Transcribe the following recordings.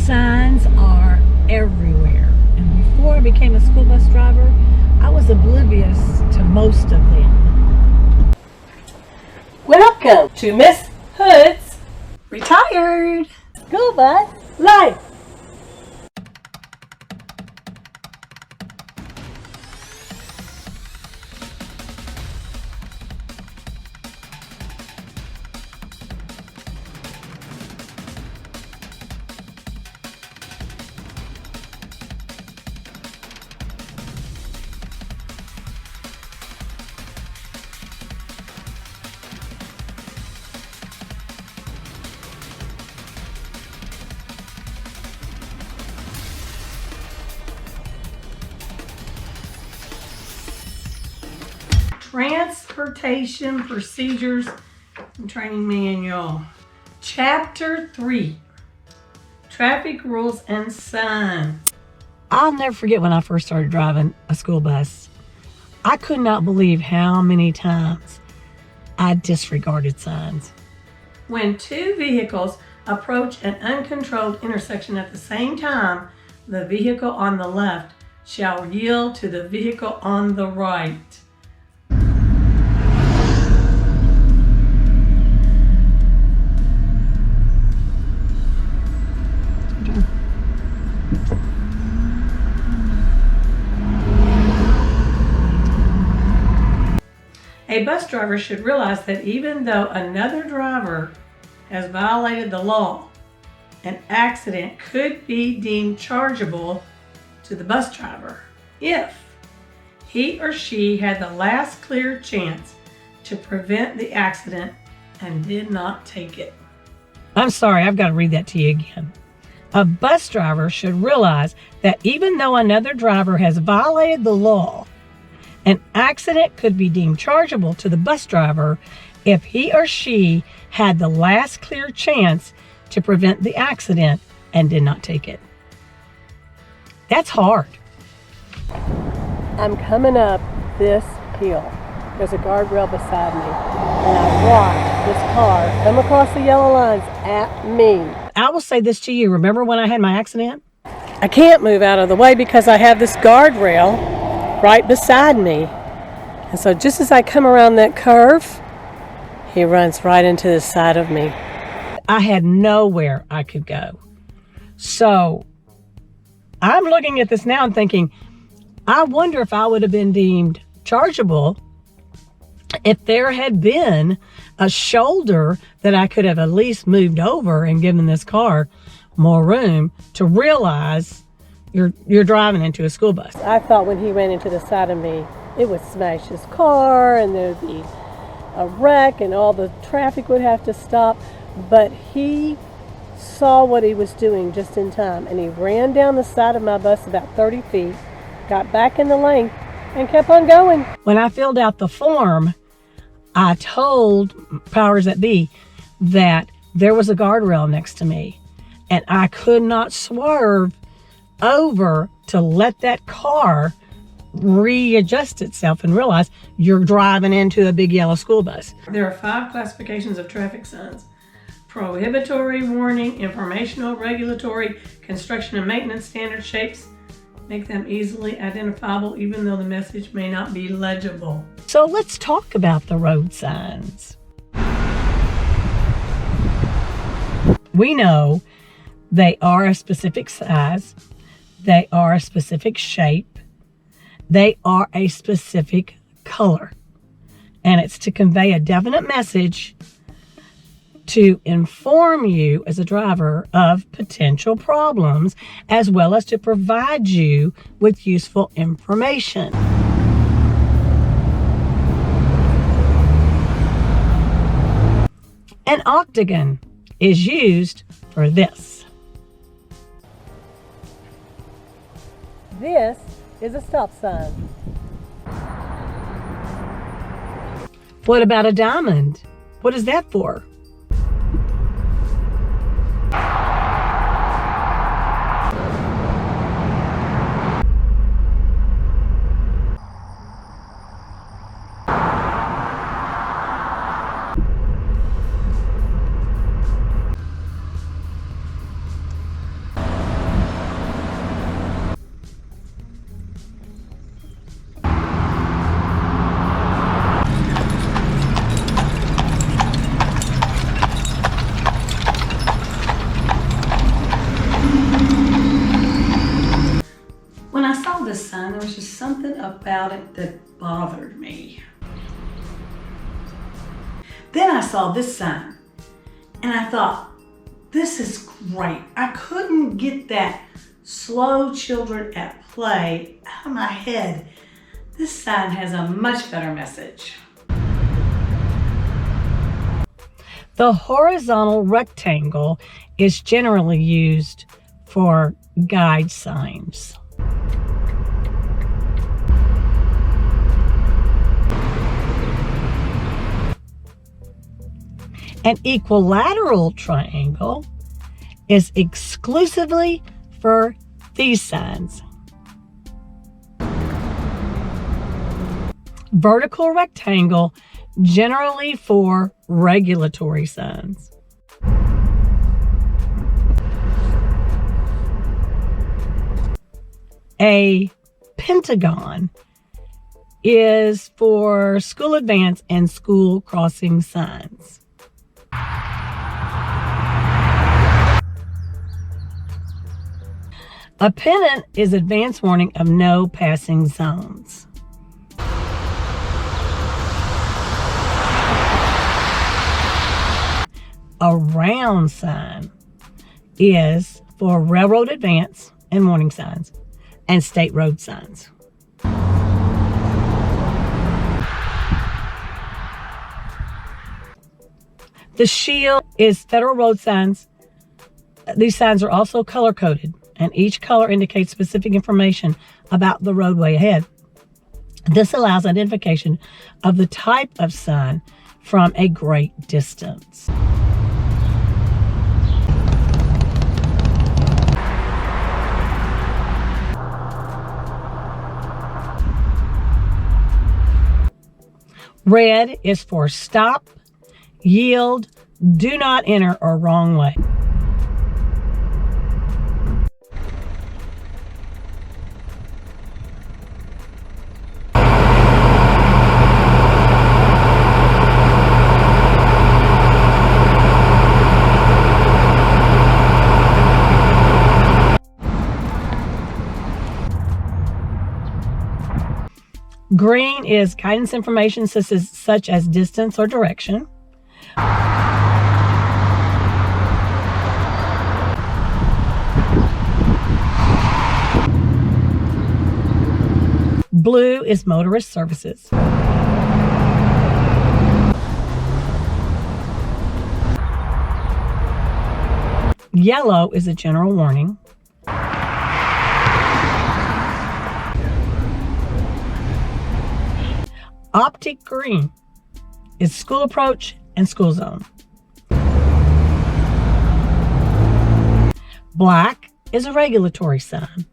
Signs are everywhere. And before I became a school bus driver, I was oblivious to most of them. Welcome to Miss Hood's Retired School Bus Life. Transportation Procedures and Training Manual. Chapter 3. Traffic Rules and Signs. I'll never forget when I first started driving a school bus. I could not believe how many times I disregarded signs. When two vehicles approach an uncontrolled intersection at the same time, the vehicle on the left shall yield to the vehicle on the right. A bus driver should realize that even though another driver has violated the law, an accident could be deemed chargeable to the bus driver if he or she had the last clear chance to prevent the accident and did not take it. I'm sorry, I've got to read that to you again. A bus driver should realize that even though another driver has violated the law, an accident could be deemed chargeable to the bus driver if he or she had the last clear chance to prevent the accident and did not take it. That's hard. I'm coming up this hill. There's a guardrail beside me, and I watch this car come across the yellow lines at me. I will say this to you. Remember when I had my accident? I can't move out of the way because I have this guardrail right beside me. And so just as I come around that curve, he runs right into the side of me. I had nowhere I could go. So I'm looking at this now and thinking, I wonder if I would have been deemed chargeable if there had been a shoulder that I could have at least moved over and given this car more room to realize you're driving into a school bus. I thought when he ran into the side of me, it would smash his car and there'd be a wreck and all the traffic would have to stop. But he saw what he was doing just in time, and he ran down the side of my bus about 30 feet, got back in the lane, and kept on going. When I filled out the form, I told powers that be that there was a guardrail next to me, and I could not swerve over to let that car readjust itself and realize you're driving into a big yellow school bus. There are 5 classifications of traffic signs: prohibitory, warning, informational, regulatory, construction and maintenance standard. Shapes make them easily identifiable even though the message may not be legible. So let's talk about the road signs. We know they are a specific size, they are a specific shape, they are a specific color, and it's to convey a definite message to inform you as a driver of potential problems, as well as to provide you with useful information. An octagon is used for this. This is a stop sign. What about a diamond? What is that for? there was just something about it that bothered me. Then I saw this sign, and I thought, this is great. I couldn't get that slow children at play out of my head. This sign has a much better message. The horizontal rectangle is generally used for guide signs. An equilateral triangle is exclusively for these signs. Vertical rectangle, generally for regulatory signs. A pentagon is for school advance and school crossing signs. A pennant is advance warning of no passing zones. A round sign is for railroad advance and warning signs and state road signs. The shield is federal road signs. These signs are also color-coded, and each color indicates specific information about the roadway ahead. This allows identification of the type of sign from a great distance. Red is for stop, yield, do not enter, or wrong way. Green is guidance information such as distance or direction. Blue is motorist services. Yellow is a general warning. Optic green is school approach and school zone. Black is a regulatory sign.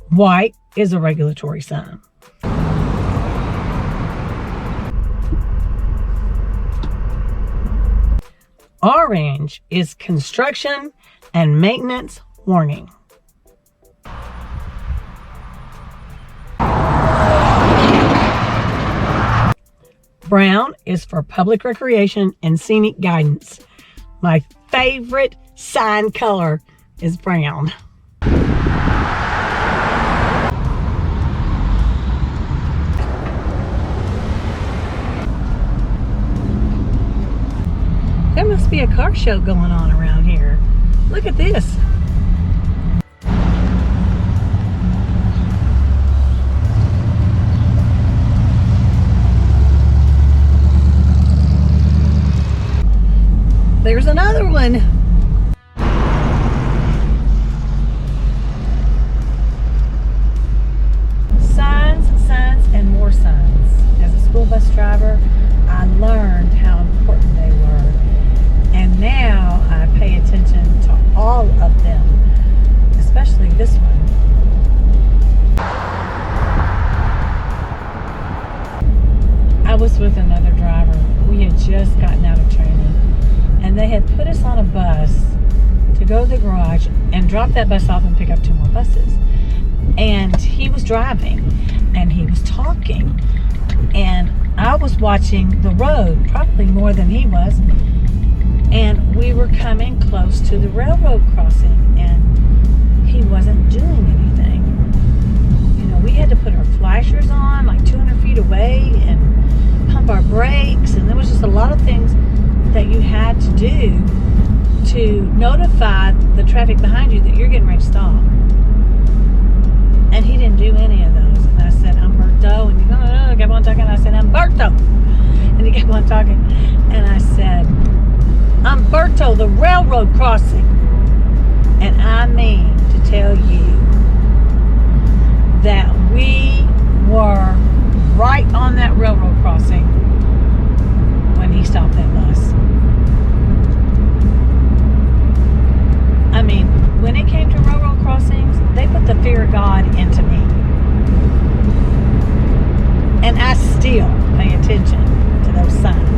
White is a regulatory sign. Orange is construction and maintenance warning. Brown is for public recreation and scenic guidance. My favorite sign color is brown. There must be a car show going on around here. Look at this. There's another one. Signs, and more signs. As a school bus driver, I learned how important they were. And now I pay attention to all of them, especially this one. I was with another driver. We had just gotten out of training, and they had put us on a bus to go to the garage and drop that bus off and pick up 2 more buses. And he was driving and he was talking, and I was watching the road probably more than he was, and we were coming close to the railroad crossing and he wasn't doing anything. we had to put our flashers on like 200 feet away and pump our brakes, and there was just a lot of things that you had to do to notify the traffic behind you that you're getting ready to stop. And he didn't do any of those. And I said, Umberto. And he kept on talking. I said, Umberto. And he kept on talking. And I said, Umberto, the railroad crossing. And I mean to tell you that we were right on that railroad crossing when he stopped that bus. I mean, when it came to railroad crossings, they put the fear of God into me. And I still pay attention to those signs.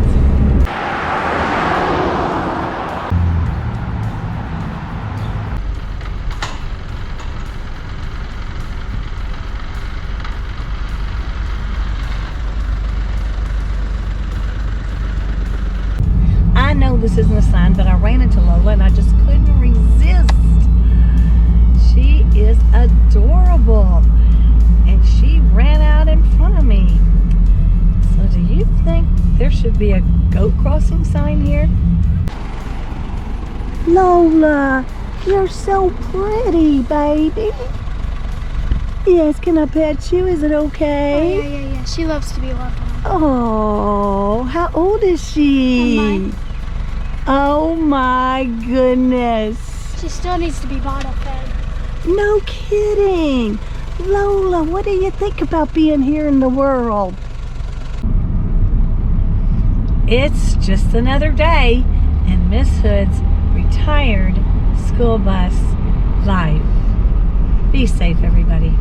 I know this isn't a sign, but I ran into Lola and I just couldn't resist. She is adorable. And she ran out in front of me. So do you think there should be a goat crossing sign here? Lola, you're so pretty, baby. Yes, can I pet you? Is it okay? Oh, yeah. She loves to be loved on. Oh, how old is she? 9. Oh my goodness. She still needs to be bottle fed. No kidding. Lola, what do you think about being here in the world? It's just another day in Miss Hood's retired school bus life. Be safe, everybody.